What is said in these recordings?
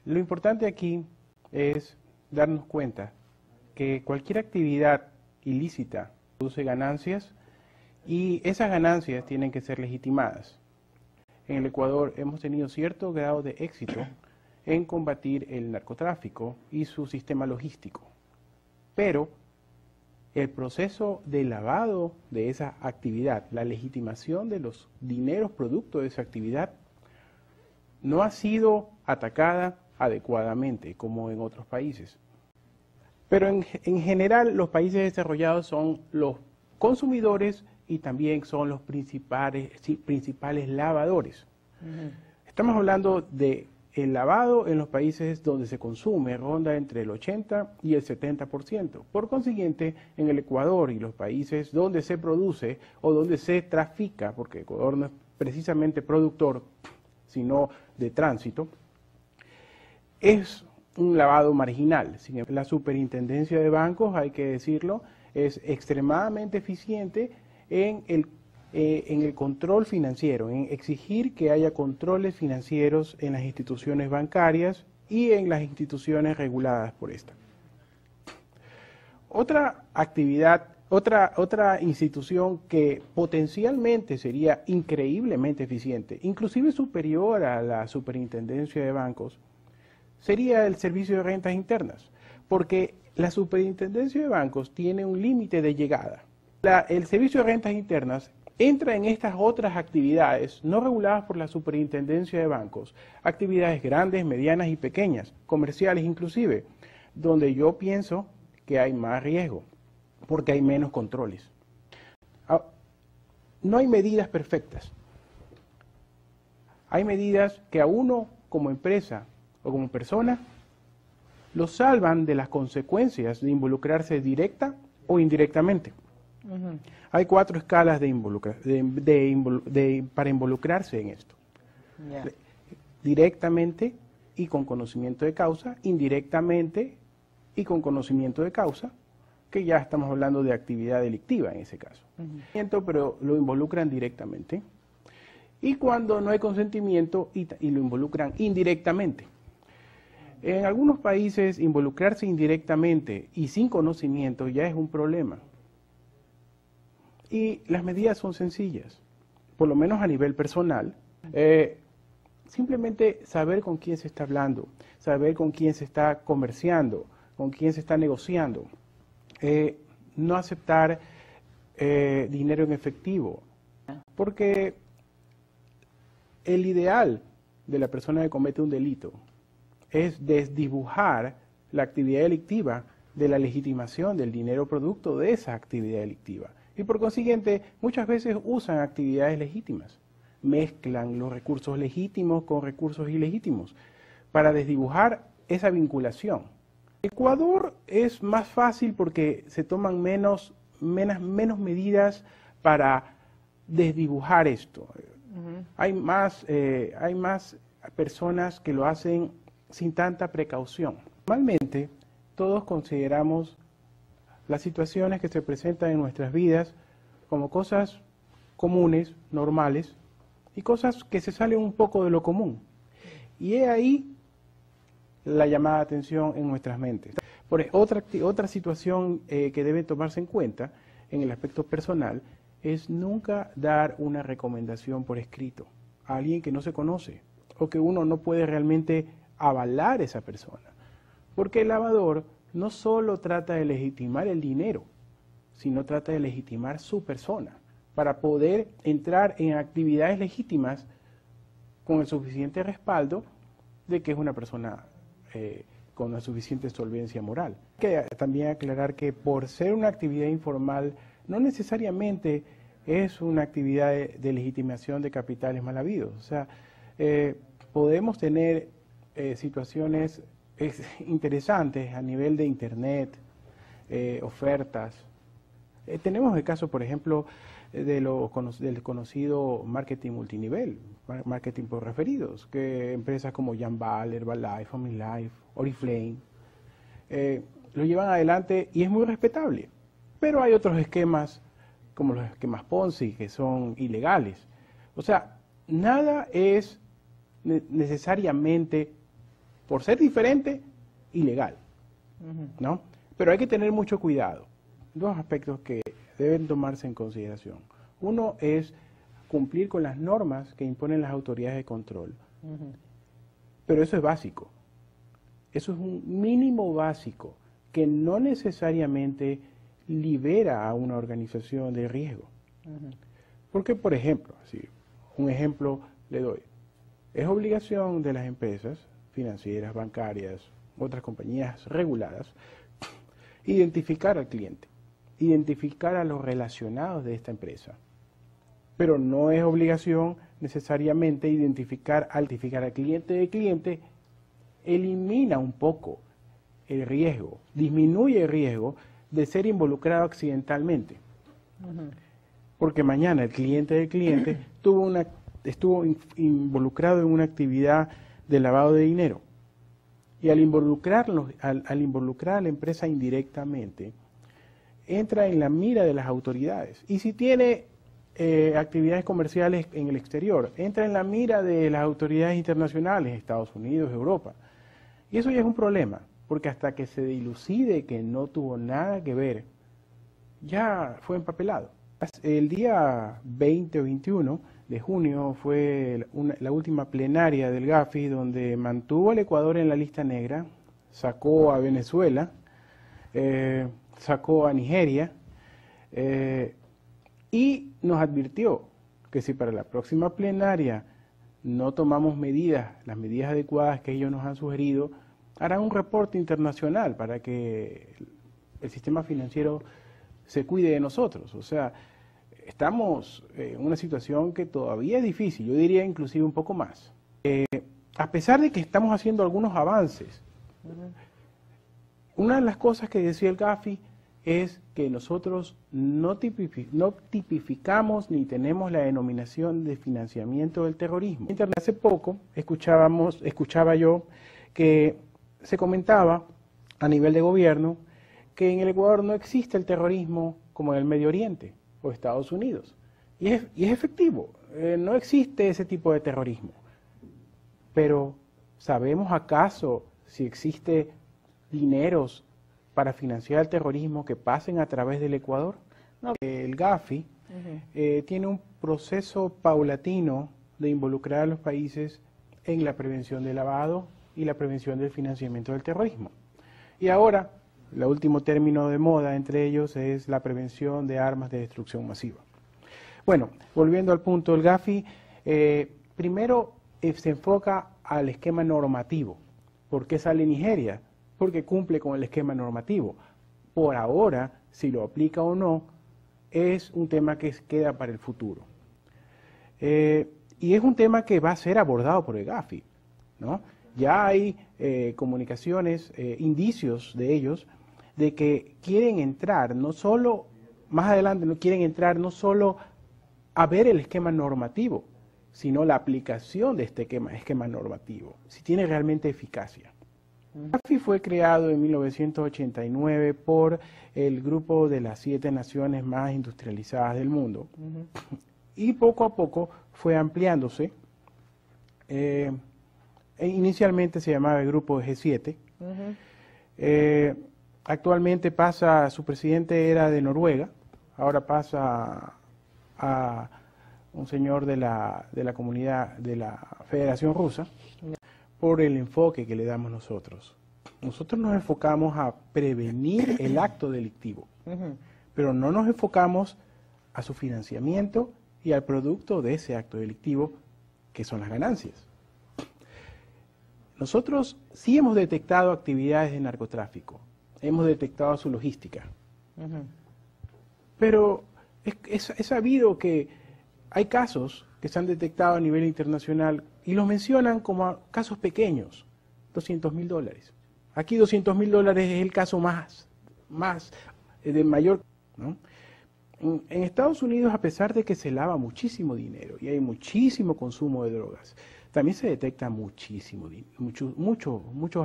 Lo importante aquí es darnos cuenta que cualquier actividad ilícita produce ganancias y esas ganancias tienen que ser legitimadas. En el Ecuador hemos tenido cierto grado de éxito en combatir el narcotráfico y su sistema logístico, pero el proceso de lavado de esa actividad, la legitimación de los dineros producto de esa actividad, no ha sido atacada adecuadamente como en otros países. Pero en general los países desarrollados son los consumidores y también son los principales lavadores. Estamos hablando de el lavado en los países donde se consume ronda entre el 80 y el 70%. Por consiguiente, en el Ecuador y los países donde se produce o donde se trafica, porque Ecuador no es precisamente productor, sino de tránsito, es un lavado marginal. La superintendencia de bancos, hay que decirlo, es extremadamente eficiente en el control financiero, en exigir que haya controles financieros en las instituciones bancarias y en las instituciones reguladas por esta. Otra actividad, otra institución que potencialmente sería increíblemente eficiente, inclusive superior a la superintendencia de bancos, sería el Servicio de Rentas Internas, porque la superintendencia de bancos tiene un límite de llegada. El Servicio de Rentas Internas entra en estas otras actividades no reguladas por la superintendencia de bancos, actividades grandes, medianas y pequeñas, comerciales inclusive, donde yo pienso que hay más riesgo, porque hay menos controles. No hay medidas perfectas. Hay medidas que a uno como empresa o como persona lo salvan de las consecuencias de involucrarse directa o indirectamente. Hay 4 escalas para involucrarse en esto. Directamente y con conocimiento de causa, indirectamente y con conocimiento de causa, que ya estamos hablando de actividad delictiva en ese caso. Pero lo involucran directamente. Y cuando no hay consentimiento y lo involucran indirectamente. En algunos países involucrarse indirectamente y sin conocimiento ya es un problema. Y las medidas son sencillas, por lo menos a nivel personal. Simplemente saber con quién se está hablando, saber con quién se está comerciando, con quién se está negociando. No aceptar dinero en efectivo, porque el ideal de la persona que comete un delito es desdibujar la actividad delictiva de la legitimación del dinero producto de esa actividad delictiva. Y por consiguiente, muchas veces usan actividades legítimas, mezclan los recursos legítimos con recursos ilegítimos para desdibujar esa vinculación. Ecuador es más fácil porque se toman menos medidas para desdibujar esto. Hay más personas que lo hacen sin tanta precaución. Normalmente, todos consideramos las situaciones que se presentan en nuestras vidas como cosas comunes, normales, y cosas que se salen un poco de lo común. Y es ahí la llamada de atención en nuestras mentes. Otra situación que debe tomarse en cuenta en el aspecto personal es nunca dar una recomendación por escrito a alguien que no se conoce o que uno no puede realmente avalar a esa persona. Porque el lavador no solo trata de legitimar el dinero, sino trata de legitimar su persona para poder entrar en actividades legítimas con el suficiente respaldo de que es una persona con la suficiente solvencia moral. Hay que también aclarar que por ser una actividad informal no necesariamente es una actividad de legitimación de capitales mal habidos. O sea, podemos tener situaciones interesantes a nivel de internet, ofertas. Tenemos el caso, por ejemplo, del conocido marketing multinivel, marketing por referidos, que empresas como Jambal, Herbalife, Family Life, Oriflame, lo llevan adelante y es muy respetable. Pero hay otros esquemas, como los esquemas Ponzi, que son ilegales. O sea, nada es necesariamente por ser diferente, ilegal, ¿no? Pero hay que tener mucho cuidado. Dos aspectos que deben tomarse en consideración. Uno es cumplir con las normas que imponen las autoridades de control. Pero eso es básico. Eso es un mínimo básico que no necesariamente libera a una organización de riesgo. Porque, por ejemplo, un ejemplo le doy, es obligación de las empresas financieras, bancarias, otras compañías reguladas, identificar al cliente, identificar a los relacionados de esta empresa. Pero no es obligación necesariamente identificar al cliente de cliente, elimina un poco el riesgo, disminuye el riesgo de ser involucrado accidentalmente. Porque mañana el cliente del cliente estuvo involucrado en una actividad de lavado de dinero. Y al involucrar a la empresa indirectamente, entra en la mira de las autoridades. Y si tiene actividades comerciales en el exterior, entra en la mira de las autoridades internacionales, Estados Unidos, Europa. Y eso ya es un problema, porque hasta que se dilucide que no tuvo nada que ver, ya fue empapelado. El día 20 o 21 de junio fue la última plenaria del Gafi, donde mantuvo al Ecuador en la lista negra, sacó a Venezuela, sacó a Nigeria, y nos advirtió que si para la próxima plenaria no tomamos las medidas adecuadas que ellos nos han sugerido, harán un reporte internacional para que el sistema financiero se cuide de nosotros. O sea, estamos en una situación que todavía es difícil, yo diría inclusive un poco más. A pesar de que estamos haciendo algunos avances, una de las cosas que decía el Gafi es que nosotros no tipificamos ni tenemos la denominación de financiamiento del terrorismo. Hace poco escuchaba yo que se comentaba a nivel de gobierno que en el Ecuador no existe el terrorismo como en el Medio Oriente o Estados Unidos. Y es efectivo, no existe ese tipo de terrorismo. Pero ¿sabemos acaso si existe dineros para financiar el terrorismo que pasen a través del Ecuador? No. El Gafi tiene un proceso paulatino de involucrar a los países en la prevención del lavado y la prevención del financiamiento del terrorismo. Y ahora, el último término de moda entre ellos es la prevención de armas de destrucción masiva. Bueno, volviendo al punto, el Gafi primero se enfoca al esquema normativo. ¿Por qué sale Nigeria? Porque cumple con el esquema normativo. Por ahora, si lo aplica o no, es un tema que queda para el futuro. Y es un tema que va a ser abordado por el Gafi, ¿no? Ya hay comunicaciones, indicios de ellos, de que quieren entrar, no solo, más adelante, no quieren entrar no solo a ver el esquema normativo, sino la aplicación de este esquema normativo, si tiene realmente eficacia. Gafi fue creado en 1989 por el grupo de las 7 naciones más industrializadas del mundo y poco a poco fue ampliándose. Inicialmente se llamaba el grupo G7. Actualmente su presidente era de Noruega, ahora pasa a un señor de la comunidad de la Federación Rusa, por el enfoque que le damos nosotros. Nosotros nos enfocamos a prevenir el acto delictivo, pero no nos enfocamos a su financiamiento y al producto de ese acto delictivo, que son las ganancias. Nosotros sí hemos detectado actividades de narcotráfico, hemos detectado su logística, pero es sabido que hay casos que se han detectado a nivel internacional y los mencionan como casos pequeños, $200.000. Aquí $200.000 es el caso más de mayor, ¿no? En Estados Unidos, a pesar de que se lava muchísimo dinero y hay muchísimo consumo de drogas, también se detecta muchos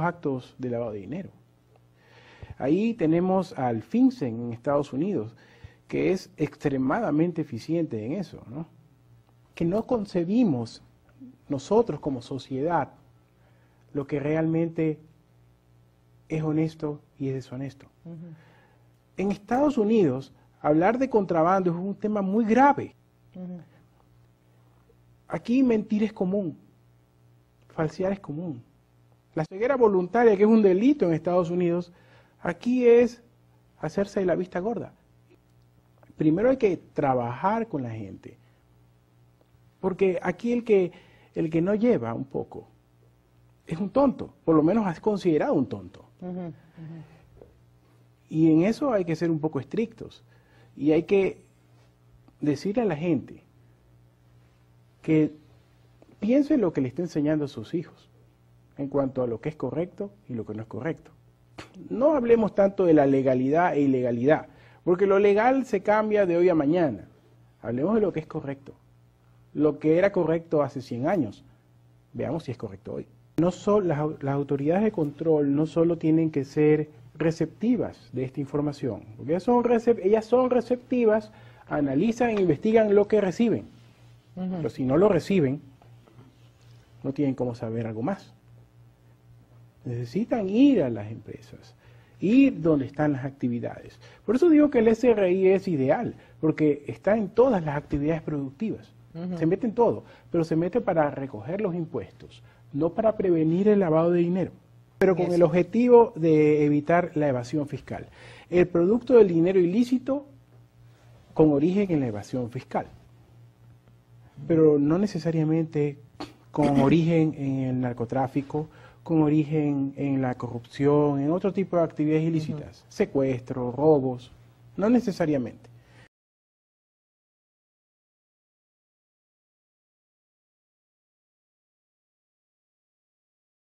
actos de lavado de dinero. Ahí tenemos al FinCEN en Estados Unidos, que es extremadamente eficiente en eso, ¿no? Que no concebimos nosotros como sociedad lo que realmente es honesto y es deshonesto. En Estados Unidos, hablar de contrabando es un tema muy grave. Aquí mentir es común, falsear es común. La ceguera voluntaria, que es un delito en Estados Unidos, aquí es hacerse de la vista gorda. Primero hay que trabajar con la gente, porque aquí el que no lleva un poco es un tonto, por lo menos es considerado un tonto. Y en eso hay que ser un poco estrictos. Y hay que decirle a la gente que piense lo que le está enseñando a sus hijos en cuanto a lo que es correcto y lo que no es correcto. No hablemos tanto de la legalidad e ilegalidad, porque lo legal se cambia de hoy a mañana. Hablemos de lo que es correcto. Lo que era correcto hace 100 años, veamos si es correcto hoy. No las autoridades de control no solo tienen que ser receptivas de esta información, porque ellas son receptivas, analizan e investigan lo que reciben. Pero si no lo reciben, no tienen cómo saber algo más. Necesitan ir a las empresas, ir donde están las actividades. Por eso digo que el SRI es ideal, porque está en todas las actividades productivas. Se mete en todo, pero se mete para recoger los impuestos, no para prevenir el lavado de dinero, pero con el objetivo de evitar la evasión fiscal. El producto del dinero ilícito con origen en la evasión fiscal, pero no necesariamente con origen en el narcotráfico, con origen en la corrupción, en otro tipo de actividades ilícitas, secuestros, robos, no necesariamente.